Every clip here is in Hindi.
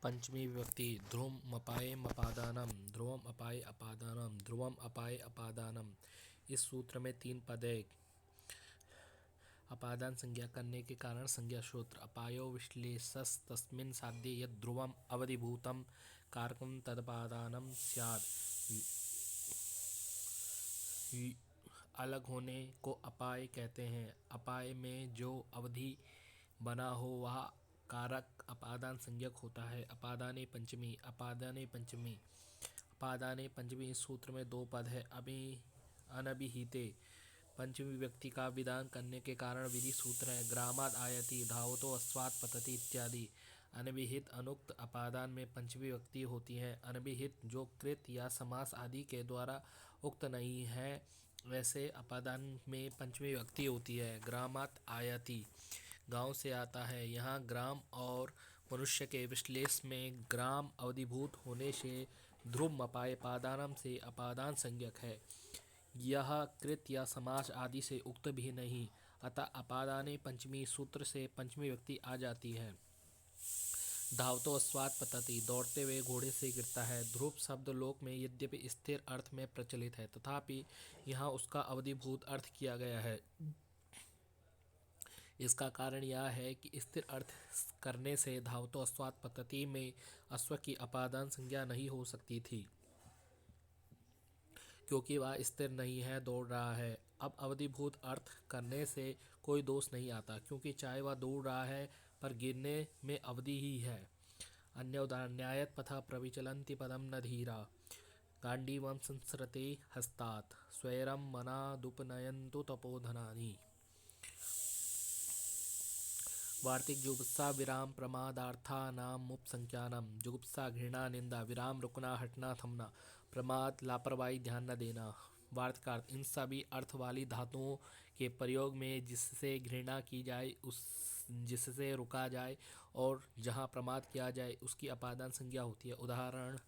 पंचमी विभक्ति ध्रुवमपायमपादानम ध्रुवमपाय अपादानम ध्रुवमपाय अपादानम। इस सूत्र में 3 पद है। अपादान संज्ञा करने के कारण संज्ञा सूत्र अपायो विश्लेषस तस्मिन् साध्ये यद् ध्रुवम अवधिभूतम कारकम तदपादानम स्यात्। अलग होने को अपाय कहते हैं। अपाय में जो अवधि बना हो वह कारक अपादान संज्ञक होता है। अपादाने पंचमी अपादाने पंचमी। इस सूत्र में 2 पद है। अनभिहिते पंचमी व्यक्ति का विधान करने के कारण विधि सूत्र है। ग्रामाद आयति धावतो अश्वात् पतति इत्यादि। अनभिहित अनुक्त अपादान में पंचमी व्यक्ति होती है। अनभिहित जो कृत या समास आदि के द्वारा उक्त नहीं है वैसे अपादान में पंचमी व्यक्ति होती है। ग्रामात आयति गांव से आता है। यहाँ ग्राम और मनुष्य के विश्लेष में ग्राम अवधिभूत होने से ध्रुवमपायपादानम से अपादान संज्ञक है। यह कृत या समास आदि से उक्त भी नहीं, अतः अपादाने पंचमी सूत्र से पंचमी व्यक्ति आ जाती है। धावतो अश्वात् पतति दौड़ते हुए घोड़े से गिरता है। ध्रुव शब्द लोक में यद्यपि स्थिर अर्थ में प्रचलित है तथापि यहाँ उसका अवधिभूत अर्थ किया गया है। इसका कारण यह है कि स्थिर अर्थ करने से धावतो अश्वात् पतति में अश्व की अपादान संज्ञा नहीं हो सकती थी, क्योंकि वह स्थिर नहीं है, दौड़ रहा है। अब अवधिभूत अर्थ करने से कोई दोष नहीं आता, क्योंकि चाहे वह दौड़ रहा है पर गिरने में अवधि ही है। अन्य उदाहरण न्यायत पथा प्रविचलन्ति पदम न धीरा गांडीवं संसृते हस्तात् स्वैरम मनादुपनयन्तु तपोधनानि। वार्तिक जुगुप्सा विराम प्रमादार्थानामुपसंख्यानम। जुगुप्सा घृणा निंदा, विराम रुकना हटना थमना, प्रमाद लापरवाही ध्यान न देना। वार्तिकार्थ इन सभी अर्थ वाली धातुओं के प्रयोग में जिससे घृणा की जाए जिससे रुका जाए और जहाँ प्रमाद किया जाए उसकी अपादान संज्ञा होती है। उदाहरण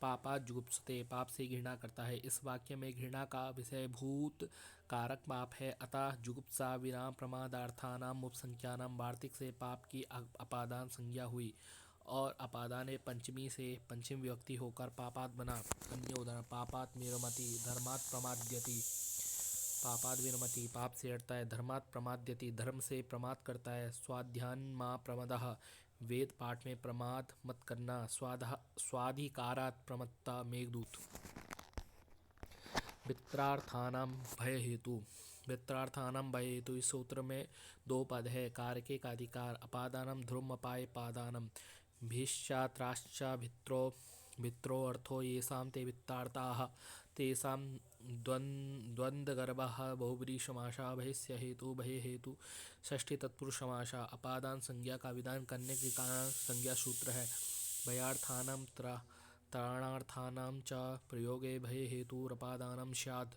पापात् जुगुप्सते पाप से घृणा करता है। इस वाक्य में घृणा का विषयभूत कारक पाप है, अतः जुगुप्सा विराम प्रमादार्थानाम उपसंख्यानम वार्तिक से पाप की अपादान संज्ञा हुई और अपादाने पंचमी से पंचमी व्यक्ति होकर पापात बना। अन्य उदाहरण पापात विरमति धर्मात् प्रमाद्यति पापात विरमति पाप से हटता है, धर्मात् प्रमाद्यति धर्म से प्रमाद करता है। स्वाध्यान्मा प्रमदः वेद पाठ में प्रमाद मत करना। स्वाधिकारात् प्रमत्ता मेघदूत। वृत्रार्थानां भय हेतु इस सूत्र में 2 पद है। कारके का अधिकार अपादानम ध्रुवमपायपादानम। भीष्यात्राश्च भित्रो अर्थो येषां ते वित्तार्ताः तेषां द्वन्द्वगर्भः बहुब्रीहि समासः भयस्य हेतु भय हेतु षष्ठी तत्पुरुष समासः। अपादान संज्ञा का विधान करने के कारण संज्ञा सूत्र है। भयार्थानां त्रणार्थानां च प्रयोगे भय हेतुरपादानं स्यात्।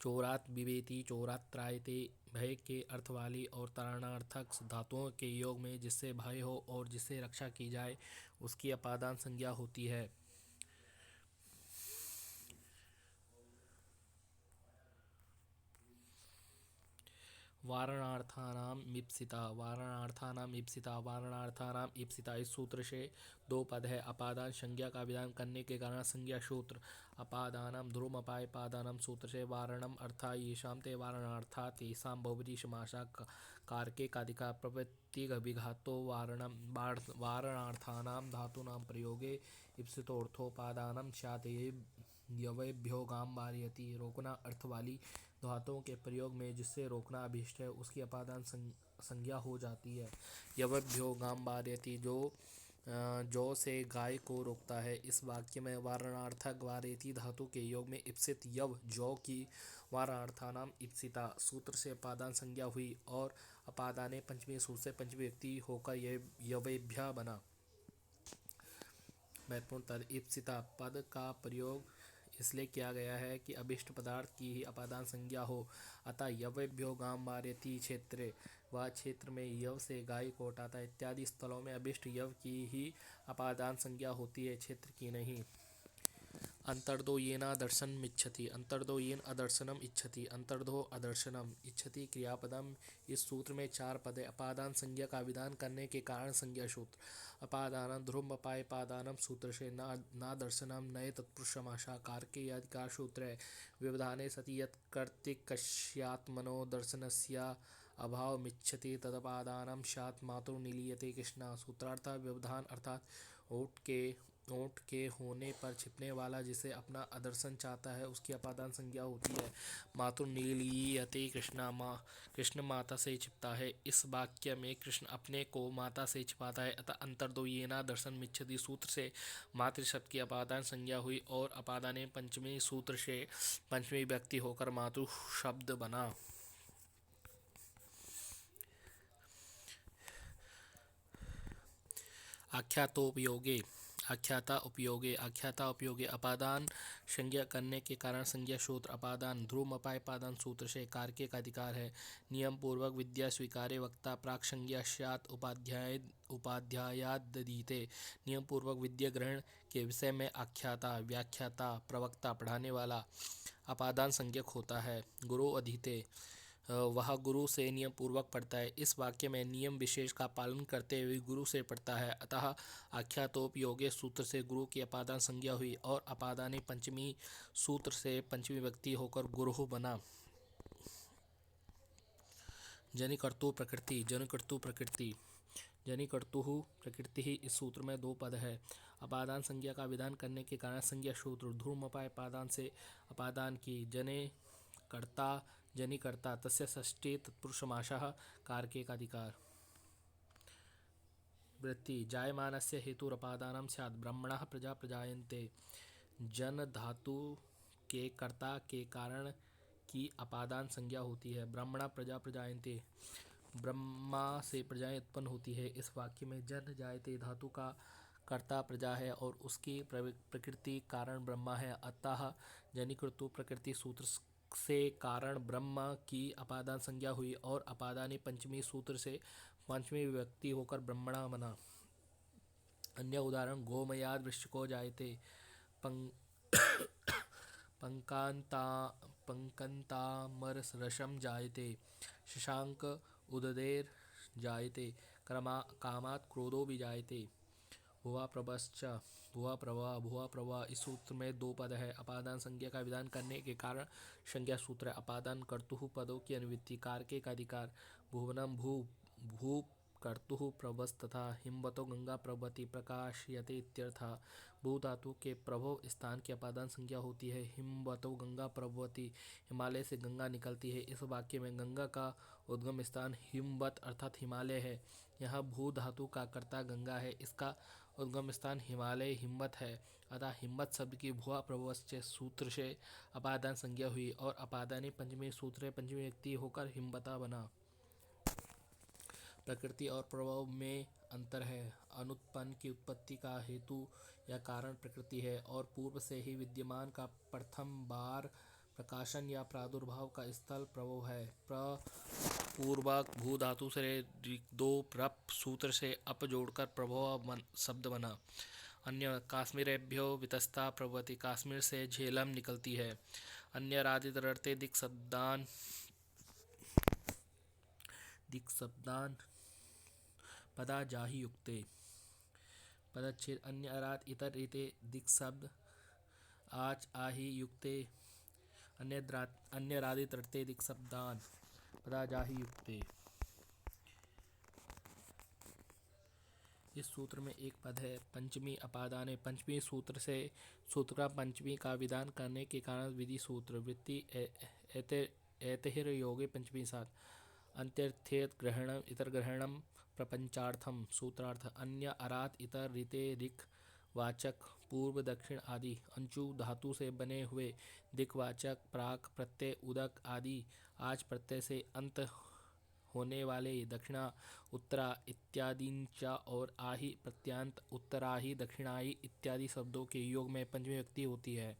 चोरात् बिभेति चोरात् त्रायते भय के अर्थ वाली और त्रणार्थक धातुओं के योग में जिससे भय हो और जिससे रक्षा की जाए उसकी अपादान संज्ञा होती है। वारणार्थानाम ईप्सिता इस सूत्र से 2 पद है। अपादान संज्ञा का विधान करने के कारण संज्ञा सूत्र अपादानम ध्रुवमपायपादानम सूत्र से वारणम अर्था येषां ते वारणार्था तेषां बहुब्रीहि समासः। कारके का अधिकार प्रवृत्ति विघातो वारणार्थानां धातूनां प्रयोगे ईप्सितोर्थोपादानं स्यात्। यवेभ्यो गाम वारयति रोकना अर्थ वाली धातुओं के प्रयोग में जिससे रोकना अभीष्ट है उसकी अपादान संज्ञा हो जाती है। यवेभ्यो गाम वारयति जो से गाय को रोकता है। इस वाक्य में वारणार्थक वारयति धातु के योग में ईप्सित यव जौ की वारणार्थानाम ईप्सिता सूत्र से अपादान संज्ञा हुई और अपादाने पंचमी सूत्र से पंचमी व्यक्ति होकर यवेभ्य बना। महत्वपूर्ण तद ईप्सिता पद का प्रयोग इसलिए किया गया है कि अभिष्ट पदार्थ की ही अपादान संज्ञा हो। अतः यवेभ्यो गाम वारयति क्षेत्रे वह क्षेत्र में यव से गाय को हटाता इत्यादि स्थलों में अभिष्ट यव की ही अपादान संज्ञा होती है, क्षेत्र की नहीं। अंतर्दो येना दर्शनम् इच्छति, अंतर्दो येन अदर्शनम इच्छति, अंतर्दो अदर्शनम इच्छति क्रियापदम। इस सूत्र में 4 पद है। अपादान संज्ञा का विधान करने के कारण संज्ञा सूत्र। अपादान ध्रुव अपायपादानम सूत्र से ना दर्शनम नए तत्पुरुष समासाकार के अधिकार सूत्र है। व्यवधाने सति यत् कर्तिकस्यात्मनो दर्शनस्य अभावमिच्छति तदपादानम स्यात् मातुः निलीयते कृष्णा। सूत्रार्थ व्यवधान अर्थात ओंठ के होने पर छिपने वाला जिसे अपना अदर्शन चाहता है उसकी अपादान संज्ञा होती है। मातुः निलीयते कृष्णा, कृष्ण माता से छिपता है। इस वाक्य में कृष्ण अपने को माता से छिपाता है। अतः अंतर्दो येना दर्शन मिच्छति सूत्र से मातृ शब्द की अपादान संज्ञा हुई और अपादाने पंचमी सूत्र से पंचमी व्यक्ति होकर मातु शब्द बना। आख्याता उपयोगे अपादान संज्ञा करने के कारण संज्ञा सूत्र। अपादान ध्रुव अपायपादान सूत्र से कार्य का अधिकार है। नियम पूर्वक विद्या स्वीकार्य वक्ता प्राक संज्ञा स्यात् उपाध्यायादधीते। नियम पूर्वक विद्या ग्रहण के विषय में आख्याता व्याख्याता प्रवक्ता पढ़ाने वाला अपादान संज्ञक होता है। गुरु अधीते वह गुरु से नियम पूर्वक पढ़ता है। इस वाक्य में नियम विशेष का पालन करते हुए गुरु से पढ़ता है। अतः आख्यातोपयोगे सूत्र से गुरु की अपादान संज्ञा हुई और अपादाने पंचमी सूत्र से पंचमी व्यक्ति होकर गुरु बना। जनिकर्तु प्रकृति प्रकृति इस सूत्र में 2 पद है। अपादान संज्ञा का विधान करने के कारण संज्ञा सूत्र। ध्रुवमपायपादान से अपादान की जनिकर्ता तस्य षष्ठी तत्पुरुषमाशः कारके का अधिकार। वृत्ति जायमानस्य हेतुरपादानं स्यात् ब्रह्मणः प्रजा प्रजायन्ते। जन धातु के कर्ता के कारण की अपादान संज्ञा होती है। ब्रह्मणा प्रजा प्रजायन्ते ब्रह्मा से प्रजाएं उत्पन्न होती है। इस वाक्य में जन जायते धातु का कर्ता प्रजा है और उसकी प्रकृति कारण ब्रह्मा है। अतः जनिकृतु प्रकृति सूत्र से कारण ब्रह्म की अपादान संज्ञा हुई और अपादानी पंचमी सूत्र से पांचवी व्यक्ति होकर ब्रह्मणा बना। अन्य उदाहरण गोमयाद वृश्चिको जायते, पंकन्तामरसरसम जायते, शशांक उददेर जायते, कामात् क्रोधो भी जायते। भुवा प्रभा इस सूत्र में 2 पद है। अपादान संज्ञा का विधान करने के कारण संज्ञा सूत्र है। अपादान कर्तुः पदों की अनुवृत्ति कारके का अधिकार। भुवनम भू कर्तुः प्रभस्तथा हिमवतो गंगा प्रभवती प्रकाशयते इत्यर्थः। भू धातु के प्रभव स्थान की अपादान संज्ञा होती है। हिमवतो गंगा प्रभवती हिमालय से गंगा निकलती है। इस वाक्य में गंगा का उद्गम स्थान हिमवत अर्थात हिमालय है। यहाँ भू धातु का कर्ता गंगा है, इसका उद्गम स्थान हिमालय हिमवत है। अतः हिमवत शब्द की भुआ प्रभवश्च सूत्र से अपादान संज्ञा हुई और अपादानी पंचमी सूत्र पंचमी व्यक्ति होकर हिमवता बना। प्रकृति और प्रभाव में अंतर है। अनुत्पन्न की उत्पत्ति का हेतु या कारण प्रकृति है और पूर्व से ही विद्यमान का प्रथम बार प्रकाशन या प्रादुर्भाव का स्थल प्रभव है। पूर्वक भू धातु से 2 प्रप सूत्र से अप जोड़कर प्रभव शब्द बना। अन्य काश्मीरेभ्यो वितस्ता प्रभवती काश्मीर से झेलम निकलती है। अन्य राधितरते दिक् शब्दान पदा जाहि युक्ते। पदच्छेद अन्य अरात इतर रीते दिक् शब्द आज आहि युक्ते। अन्य राधितरते दिक् शब्दान पदा जाहि युक्ते। इस सूत्र में 1 पद है। पंचमी अपादाने पंचमी सूत्र से सूत्र पंचमी का विधान करने के कारण विधि सूत्र। वृत्ति ऐतिहिर योगे पंचमी सात। अंत्यर्थेत ग्रहणम इतर ग्रहणम प्रपंचार्थम। सूत्रार्थ अन्य अरात इतर रीते दिक् वाचक पूर्व दक्षिण आदि। अंचु धातु से बने हुए दिक्वाचक प्राक प्रत्यय उदक आदि। आज प्रत्यय से अंत होने वाले दक्षिणा उत्तरा इत्यादिंच और आहि प्रत्यांत उत्तराहि दक्षिणाहि इत्यादि शब्दों के योग में पंचमी व्यक्ति होती है।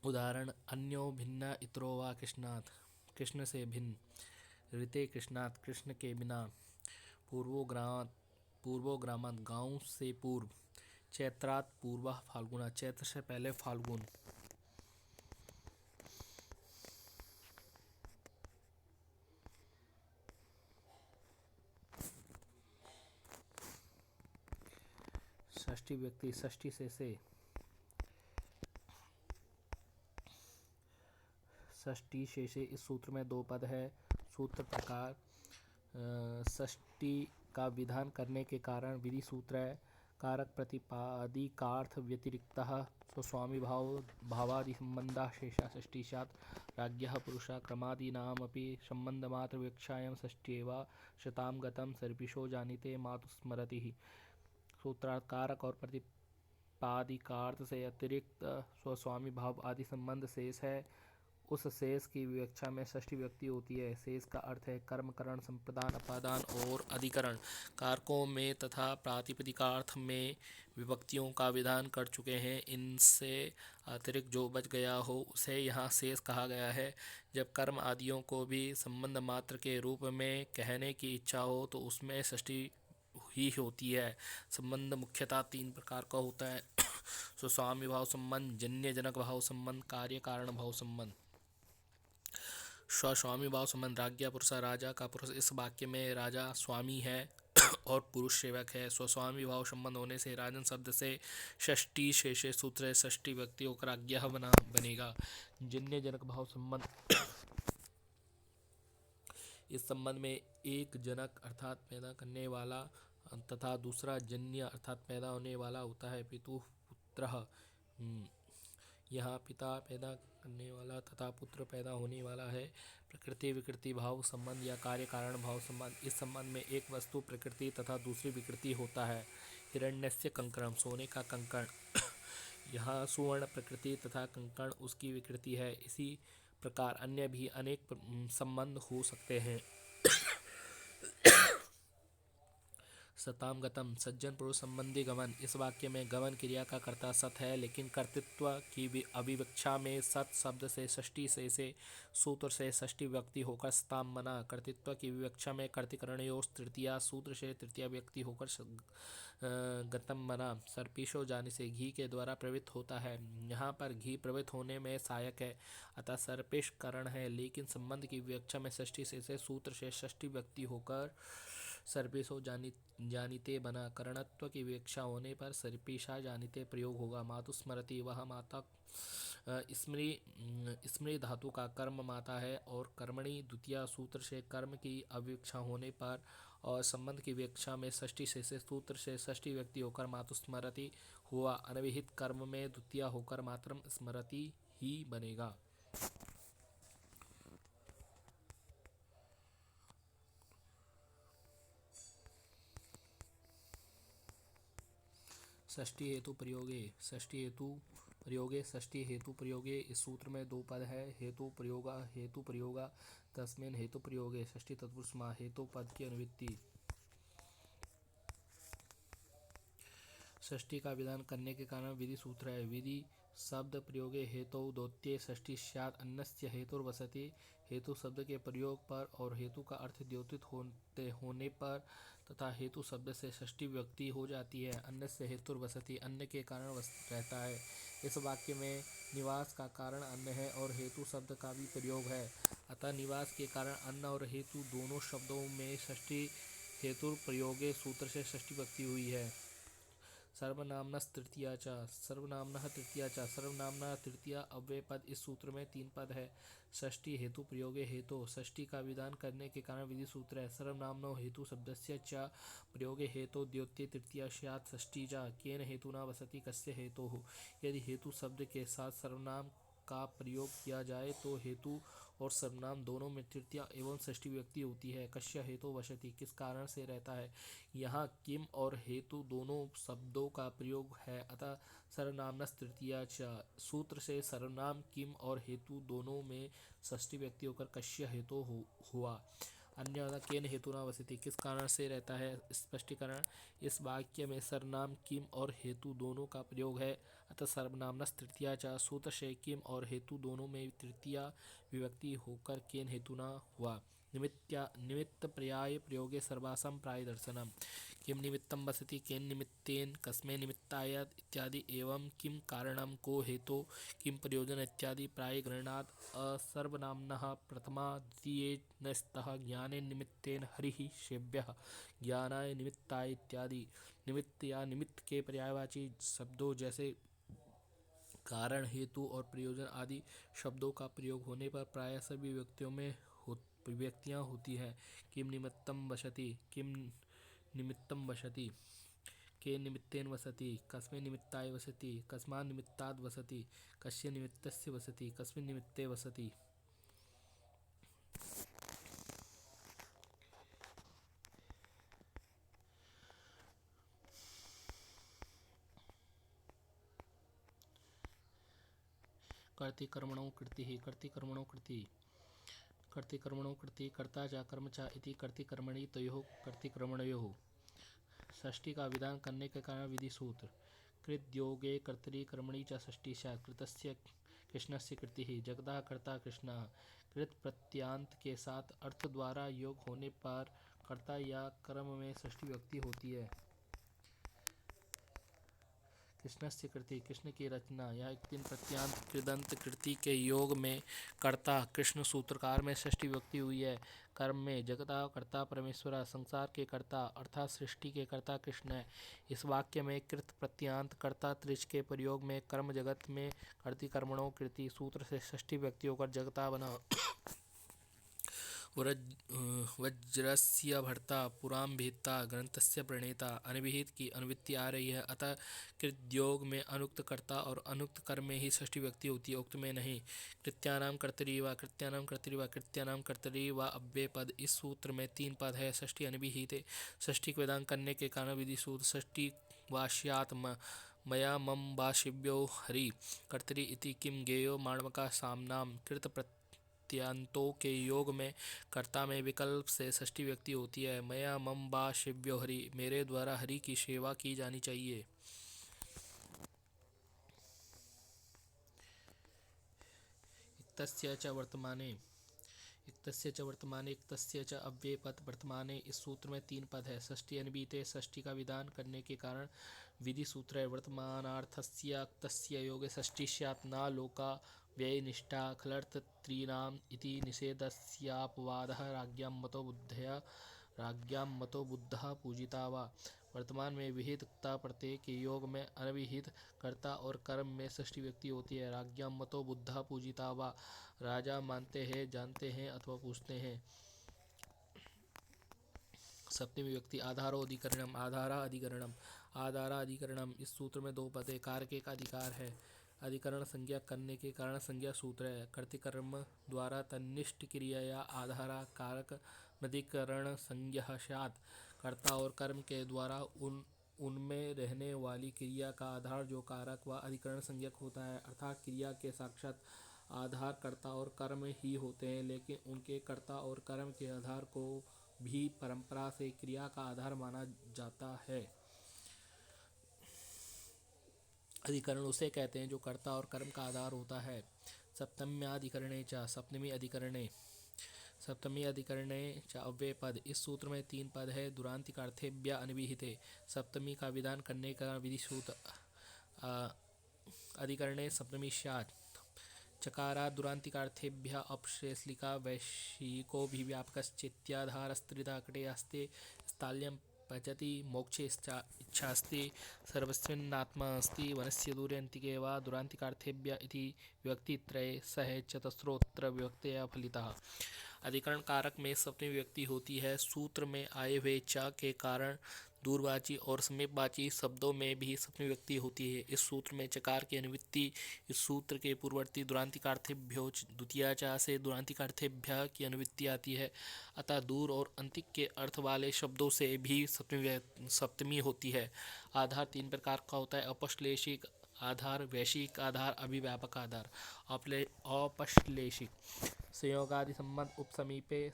उदाहरण अन्यो भिन्न इतरो वा कृष्णात् कृष्ण से भिन्न। ऋते कृष्णात् कृष्ण के बिना। पूर्वोग्रामात् गांव से पूर्व। चैत्रात् पूर्वः फाल्गुन, चैत्र से पहले फाल्गुन। षष्ठी व्यक्ति षष्ठी से षष्ठी शेषे। इस सूत्र में दो पद है। सूत्र प्रकार षष्ठी का विधान करने के कारण विधि सूत्र है। कारक प्रतिपादिकार्थ व्यतिरिक्तः स्वस्वामी भावादि संबंधा शेषा षष्ठी स्यात्। राज्ञः पुरुषः क्रमादीनामपि संबंधमात्रविवक्षायां षष्ठ्येव शतां गतं सर्पिषो जानीते मातु स्मरति। सूत्रार्थ कारक और प्रतिपादिकार्थ से अतिरिक्त स्वस्वामी भाव आदि संबंध शेष है। उस शेष की विवक्षा में षष्ठी व्यक्ति होती है। शेष का अर्थ है कर्म, करण, संप्रदान, अपादान और अधिकरण। कारकों में तथा प्रातिपदिकार्थ में विभक्तियों का विधान कर चुके हैं। इनसे अतिरिक्त जो बच गया हो उसे यहाँ शेष कहा गया है। जब कर्म आदियों को भी संबंध मात्र के रूप में कहने की इच्छा हो तो उसमें षष्ठी ही होती है। संबंध मुख्यतः तीन प्रकार का होता है। स्वस्वामी भाव संबंध, जन्य जनक भाव संबंध, कार्य कारण भाव संबंध। स्वस्वामी भाव संबंध राज्ञा पुरुषा, राजा का पुरुष। इस वाक्य में राजा स्वामी है और पुरुष सेवक है। स्वस्वामी भाव संबंध होने से राजन शब्द से षष्ठी शेषे सूत्र है, षष्ठी व्यक्ति होकर आज्ञा बनेगा। जन्य जनक भाव संबंध, इस संबंध में एक जनक अर्थात पैदा करने वाला तथा दूसरा जन्य अर्थात पैदा होने वाला होता है। पितु पुत्रः, यहाँ पिता पैदा करने वाला तथा पुत्र पैदा होने वाला है। प्रकृति विकृति भाव संबंध या कार्य कारण भाव संबंध, इस संबंध में एक वस्तु प्रकृति तथा दूसरी विकृति होता है। हिरण्यस्य कंकणम, सोने का कंकण, यहाँ सुवर्ण प्रकृति तथा कंकण उसकी विकृति है। इसी प्रकार अन्य भी अनेक संबंध हो सकते हैं। सताम गतम, सज्जन पुरुष संबंधी गमन, इस वाक्य में गमन क्रिया का कर्ता सत है, लेकिन कर्तृत्व की अभिवक्षा में सत शब्द से षष्ठी से सूत्र से षष्ठी व्यक्ति होकर सताम बना। कर्तृत्व की विवक्षा में कर्तिकरणयोस् तृतीया सूत्र से तृतीया व्यक्ति होकर गतम बना। सर्पिशो जाने से घी के द्वारा प्रवृत्त होता है। यहाँ पर घी प्रवृत्त होने में सहायक है, अतः सर्पिश करण है, लेकिन संबंध की विवक्षा में षष्ठी से सूत्र से षष्ठी व्यक्ति होकर सर्पिशो जानिते बना। करणत्व की विवक्षा होने पर सर्पिशा जानिते प्रयोग होगा। मातु स्मरति, वह माता स्मृ धातु का कर्म माता है और कर्मणि द्वितीय सूत्र से कर्म की अविवक्षा होने पर और संबंध की विवक्षा में षष्ठी से सूत्र से षष्ठी व्यक्ति होकर मातु स्मरति हुआ। अनविहित कर्म में द्वितीय होकर मात्रम स्मरति ही बनेगा। षष्ठी हेतु प्रयोगे, षष्ठी हेतु प्रयोगे, इस सूत्र में दो पद है। हेतु प्रयोगा तस्मिन् हेतु प्रयोगे षष्ठी तत्पुरुष मा, हेतु पद की अनुवृत्ति। षष्ठी का विधान करने के कारण विधि सूत्र है। विधि शब्द प्रयोगे हेतु द्योत्ये षष्ठी स्यात्। अन्यस्य हेतुर्वसति, हेतु शब्द के प्रयोग पर और हेतु का अर्थ द्योतित होने पर तथा हेतु शब्द से षष्ठी व्यक्ति हो जाती है। अन्यस्य हेतुर्वसति, अन्य के कारण रहता है। इस वाक्य में निवास का कारण अन्न है और हेतु शब्द का भी प्रयोग है, अतः निवास के कारण अन्न और हेतु दोनों शब्दों में षष्ठी हेतु प्रयोगे सूत्र से षष्ठी व्यक्ति हुई है। सर्वनामनः तृतीया च, सर्वनामना तृतीया अव्यय पद, इस सूत्र में तीन पद है। षष्ठी हेतु प्रयोगे हेतु, षष्ठी का विधान करने के कारण विधि सूत्र है। सर्वनामनो हेतु शब्दस्य च प्रयोगे हेतु द्योत्ये तृतीया स्यात् षष्ठी च। केन हेतुना वसति कस्य हेतुः, यदि हेतु शब्द के साथ सर्वनाम का प्रयोग किया जाए तो हेतु और सर्वनाम दोनों में तृतीया एवं षष्ठी व्यक्ति होती है। कस्य हेतु वसति, किस कारण से रहता है। यहाँ किम और हेतु दोनों शब्दों का प्रयोग है, अतः सर्वनामनः तृतीया च। सूत्र से सर्वनाम किम और हेतु दोनों में षष्ठी व्यक्ति होकर कस्य हेतु हुआ। अन्य केन हेतुना वसति, किस कारण से रहता है। स्पष्टीकरण, इस वाक्य में सर्वनाम किम और हेतु दोनों का प्रयोग है, अतः सर्वनामनः तृतीया च। सूत्र से किम और हेतु दोनों में तृतीया विभक्ति होकर केन हेतुना हुआ। निमित्तपर्याय प्रयोगे सर्वासां प्रायदर्शनम्। किं निमित्तं वसति, केन निमित्तेन, कस्मै निमित्ताय इत्यादि, एवं किं कारणं, को हेतु, किं प्रयोजन इत्यादि प्रायग्रहणात् असर्वनाम्नः प्रथमा द्वितीये स्तः। ज्ञाने निमित्तेन हरिः सेव्यः, ज्ञानाय निमित्ताय इत्यादि। निमित्त या निमित्त के पर्यायवाची शब्दों जैसे कारण, हेतु और प्रयोजन आदि शब्दों का प्रयोग होने पर प्रायः सभी व्यक्तियों में व्यक्तियाँ होती हैं। किम निमित्तं वसति, किम निमित्तं वसति, के निमित्तेन वसति, कस्मै निमित्ताय वसति, कस्मात् निमित्ताद् वसति, कस्य निमित्तस्य वसति, कस्मिन् निमित्ते वसति। कर्ति कर्मणो कृतिः, कर्ति कर्मणो कृति, कर्ति कर्मणो कृति, कर्ता च कर्म च इति कर्ति कर्मणि तयोः कर्ति कर्मणयोः। षष्ठी का विधान करने के कारण विधि सूत्र। कृद्योगे कर्तरि कर्मणि च षष्ठी स्यात्। कृतस्य कृष्णस्य कृतिः, जगतः कर्ता कृष्णः। कृत प्रत्यांत के साथ अर्थ द्वारा योग होने पर कर्ता या कर्म में षष्ठी विभक्ति होती है। कृष्णस्य कृति, कृष्ण की रचना। यह एक दिन प्रत्यांत कृदंत कृति के योग में कर्ता कृष्ण सूत्रकार में षष्ठी विभक्ति हुई है। कर्म में जगता कर्ता परमेश्वर, संसार के कर्ता अर्थात सृष्टि के कर्ता कृष्ण है। इस वाक्य में कृत प्रत्यांत कर्ता त्रिच के प्रयोग में कर्म जगत में कर्ति कर्मणों कृति सूत्र से षष्ठी विभक्ति होकर जगता बना। वज्रस्य भर्ता, पुराणभित्ता, ग्रंथस्य प्रणेता। अनभिहित की अनुवृत्ति आ रही है, अतः कृद्योग में अनुक्त कर्ता और अनुक्त कर्म में ही षष्ठी व्यक्ति होती है, उक्त में नहीं। कृत्यानाम कर्तरि व, कृत्यानाम कर्तरि व, कृत्यानाम कर्तरि व अव्यय पद। इस सूत्र में 3 पद है। षष्ठी अनभिहित, षष्ठी को वेदांत करने के कारण विधि सूत्र। षष्ठी वाश्यात मया मम वाशिव्यो हरि कर्तरि इति किम गेयो माणवका सामनाम। कृत प्रत्यंतों के योग में कर्ता में विकल्प से षष्ठी व्यक्ति होती है। मया मम बा शिव्यो हरि, मेरे द्वारा हरि की सेवा की जानी चाहिए। इक्तस्य च वर्तमाने, इक्तस्य च वर्तमाने, इक्तस्य च अव्यय पद वर्तमाने। इस सूत्र में 3 पद है। षष्ठी अनभिहिते, षष्ठी का विधान करने के कारण विधि सूत्र है। वर्तमानार्थस्य क्तस्य योगे षष्ठी स्यात्। न लोका व्ययनिष्ठा खलर्थत्रीणाम इति निषेधस्यापवादः। राज्ञां मतो बुद्धः पूजिता वा। वर्तमान में विहित क्ता प्रत्यय के योग में अनभिहित कर्ता और कर्म में षष्ठी व्यक्ति होती है। राज्ञां मतो बुद्धः पूजिता वा, राजा मानते हैं, जानते हैं अथवा पूछते हैं। सप्तमी व्यक्ति आधारो अधिकरणम, आधारा अधिकरणम, आधारा अधिकरणम। इस सूत्र में 2 पद है। कारक का अधिकार है। अधिकरण संज्ञा करने के कारण संज्ञा सूत्र है। कर्तिकर्म द्वारा तन्निष्ठ क्रिया या आधारा कारक अधिकरण संज्ञा स्यात्। कर्ता और कर्म के द्वारा उनमें रहने वाली क्रिया का आधार जो कारक व अधिकरण संज्ञक होता है, अर्थात क्रिया के साक्षात आधार कर्ता और कर्म ही होते हैं, लेकिन उनके कर्ता और कर्म के आधार को भी परंपरा से क्रिया का आधार माना जाता है। अधिकरण उसे कहते हैं जो कर्ता और कर्म का आधार होता है। सप्तम्याधिकरणे च, सप्तमी अधिकरणे, सप्तमी अधिकरणे च अव्यय पद। इस सूत्र में 3 पद है। दुरांतिकार्थेभ्य अनभिहिते, सप्तमी का विधान करने का विधि सूत्र। अधिकरणे सप्तमी स्यात्। चकारा दुरांतिकार्थेभ्य अपश्लेषिका वैशिकोऽभिव्यापकश्चेत्याधारस्त्रिधा कटे अस्ते स्थाल्यं पचति मोक्षे इच्छास्ति सर्वस्मिन्नात्मा अस्ति वनस्य दूरे अन्तिके वा। दुरांतिकार्थेभ्य इति विभक्तित्रये सह चतस्रोत्र विभक्तया फलितः। अधिकरण कारक में सप्तमी विभक्ति होती है। सूत्र में आए हुए च के कारण दूरवाची और समीपवाची शब्दों में भी सप्तमी विभक्ति होती है। इस सूत्र में चकार की अनुवृत्ति इस सूत्र के पूर्ववर्ती दुरांतिकार्थेभ्यो द्वितीया च से दुरांतिकार्थेभ्य की अनुवृत्ति आती है। अतः दूर और अंतिक के अर्थ वाले शब्दों से भी सप्तमी होती है। आधार 3 प्रकार का होता है। अपश्लेषिक आधार, वैशिक आधार, अभिव्यापक आधार। अपश्लेषिक संयोगादि संबंध उपसमीपे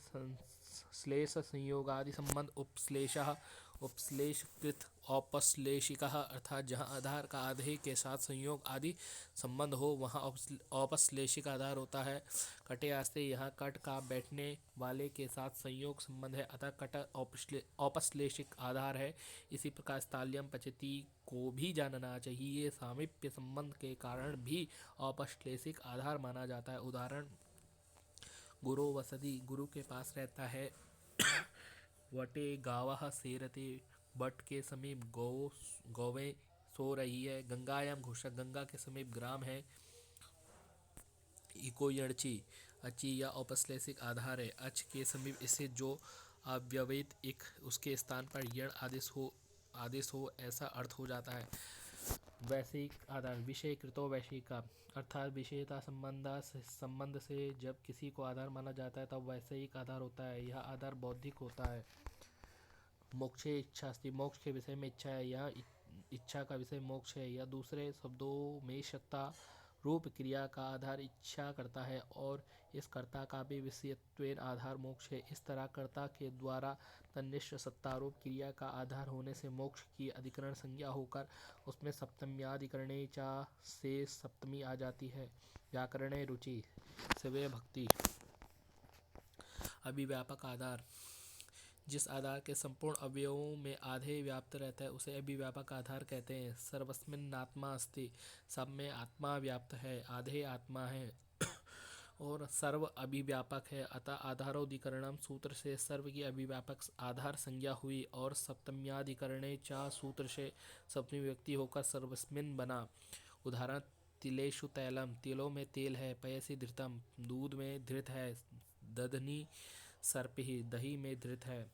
श्लेष संयोगादि संबंध उपश्लेषः उपश्लेषकृत औपश्लेषिकः अर्थात जहाँ आधार का आधे के साथ संयोग आदि संबंध हो वहाँ औपश्लेषिक आधार होता है। कटे आस्ते यहाँ कट का बैठने वाले के साथ संयोग संबंध है, अतः कट औपश्लेषिक आधार है। इसी प्रकार स्थाल्यम पचती को भी जानना चाहिए, सामीप्य संबंध के कारण भी औपश्लेषिक आधार माना जाता है। उदाहरण गुरो वसति, गुरु के पास रहता है। वटे गावः सेरते, बट के समीप गौवें सो रही है। गंगायाम घोषक, गंगा के समीप ग्राम है। इको यणची, अची या औपश्लेषिक आधार है। अच के समीप इसे जो अव्यवहित इक उसके स्थान पर यण आदेश हो ऐसा अर्थ हो जाता है। वैश्विक आधार, विषय कृतो वैश्विका अर्थात विषयता संबंध से जब किसी को आधार माना जाता है तब वैश्विक आधार होता है। यह आधार बौद्धिक होता है। मोक्षे इच्छास्ति, मोक्ष के विषय में इच्छा है, यह इच्छा का विषय मोक्ष है। यह दूसरे शब्दों में सत्ता रूप क्रिया का आधार इच्छा करता है और इस कर्ता का भी विषयत्वेन आधार मोक्ष है। इस तरह कर्ता के द्वारा तन्निष्ठ सत्तारूप क्रिया का आधार होने से मोक्ष की अधिकरण संज्ञा होकर उसमें सप्तम्याधिकरणे चा से सप्तमी आ जाती है। व्याकरणे रुचि, सेवय भक्ति। अभिव्यापक आधार, जिस आधार के संपूर्ण अवयवों में आधे व्याप्त रहता है उसे अभिव्यापक आधार कहते हैं। सर्वस्मिन् आत्मा अस्ति, सब में आत्मा व्याप्त है, आधे आत्मा है और सर्व अभिव्यापक है। अतः आधारोधिकरणम सूत्र से सर्व की अभिव्यापक आधार संज्ञा हुई और सप्तम्याधिकरणे चा सूत्र से सप्तमी व्यक्ति होकर सर्वस्मिन् बना। उदाहरण तिलेषु तैलम, तिलों में तेल है। पयसि धृतम, दूध में धृत है। दधनी सर्पिहि, दही में धृत है।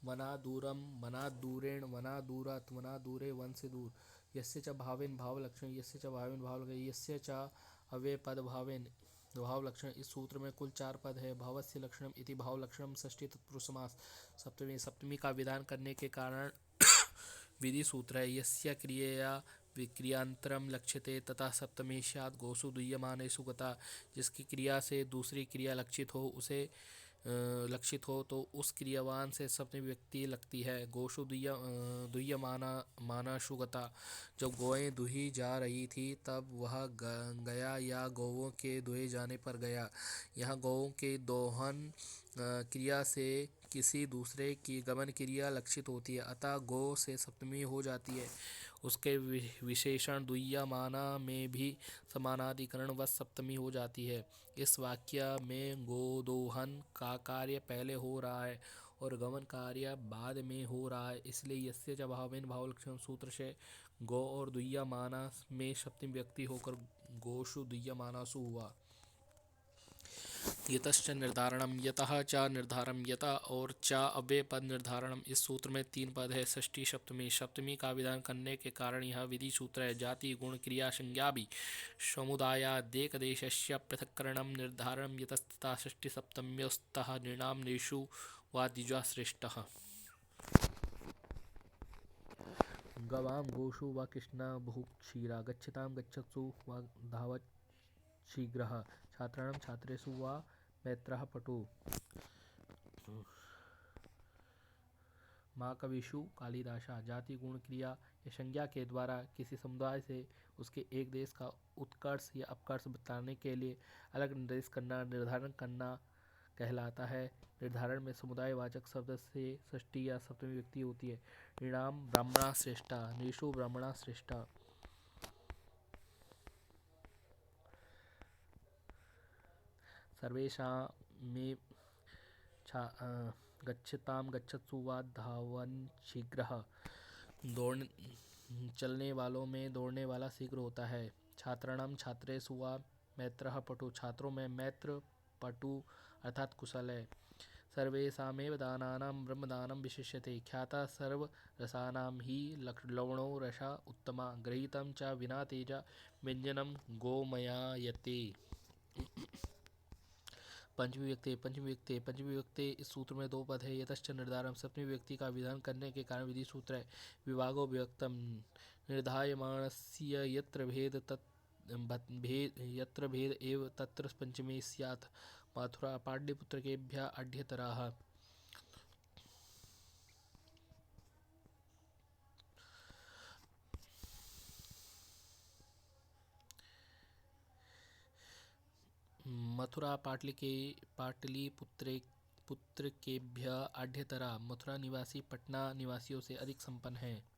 वनादूरम, वनादूरेण, वनादूरात्, वनादूरे वन से दूर। यस्य च भावेन भावलक्षण, यस्य च भावेन भावलक्षण, यस्य च अव्यय पद भावेन भाव लक्षण। इस सूत्र में कुल 4 पद है। भावस्य लक्षणम इति भाव लक्षणम षष्ठी तत्पुरुष समास। सप्तमी का विधान करने के कारण विधि सूत्र है। यस्य क्रियया विक्रियांतरम लक्ष्यते तथा सप्तमी स्यात् गोषु दुह्यमानेषु गता, जिसकी क्रिया से दूसरी क्रिया लक्षित हो तो उस क्रियावान से सप्तमी व्यक्ति लगती है। गोषु दुह्यमानाशु गता, जब गौएं दुही जा रही थी तब वह गया या गौओं के दुहे जाने पर गया। यहाँ गौओं के दोहन क्रिया से किसी दूसरे की गमन क्रिया लक्षित होती है, अतः गो से सप्तमी हो जाती है। उसके विशेषण दुह्यमाना में भी समानाधिकरण व सप्तमी हो जाती है। इस वाक्य में गोदोहन का कार्य पहले हो रहा है और गमन कार्य बाद में हो रहा है, इसलिए यस्य च भावेन भावलक्षण सूत्र से गो और दुह्यमाना में सप्तमी व्यक्ति होकर गोषु दुह्यमानासु हुआ। यतश्च निर्धारणम, यतः च निर्धारम, यता और च अव्यय पद निर्धारणम। इस सूत्र में 3 पद है। षष्ठी सप्तमी, सप्तमी का विधान करने के कारण यह विधि सूत्र है। जाति गुण क्रिया संज्ञा भी समुदायादेकदेशस्य पृथक्करणम निर्धारणम यतस्तथा षष्ठी सप्तम्योस्तः नृणाम नृषु वा द्विजा श्रेष्ठः। गवां गोषु वा कृष्णा बहुक्षीरा, गच्छतां गच्छत्सु वा धावत् शीघ्रः, छात्राणां छात्रेषु वा मैत्रः पटु। महाकविषु कालिदासा। जाति गुण क्रिया या संज्ञा के द्वारा किसी समुदाय से उसके एक देश का उत्कर्ष या अपकर्ष बताने के लिए अलग निर्देश करना, निर्धारण करना कहलाता है। निर्धारण में समुदायवाचक शब्द से षष्ठी या सप्तमी व्यक्ति होती है। नृणाम ब्राह्मणा श्रेष्ठा, नृषु ब्राह्मणा श्रेष्ठा। सर्वेषां में गच्छतां गच्छत्सु वा धावन् शीघ्रः, चलने वालों में दौड़ने वाला शीघ्र होता है। छात्राणां छात्रेषु वा मैत्रः पटु, छात्रों में मैत्र पटु अर्थात कुशल है। सर्वेषामेव दानानां ब्रह्मदानं विशिष्यते, ख्याता सर्वरसानां हि लवणो रसा उत्तमा, गृहीतं च विना तेजा व्यञ्जनं गोमयायते। पंचमी व्यक्ति इस सूत्र में 2 पद है। यतश्च निर्धारम, सप्तमी व्यक्ति का विधान करने के कारण विधि सूत्र है। विभागो व्यक्तम, निर्धायमानस्य यत्र भेद तत् यत्र भेद एव तत्र पंचमे स्यात्। मथुरा पाटलिपुत्रकेभ्यः अढ्यतराः। मथुरा पाटलिपुत्रकेभ्यः आढ्यतरा। मथुरा निवासी पटना निवासियों से अधिक संपन्न हैं।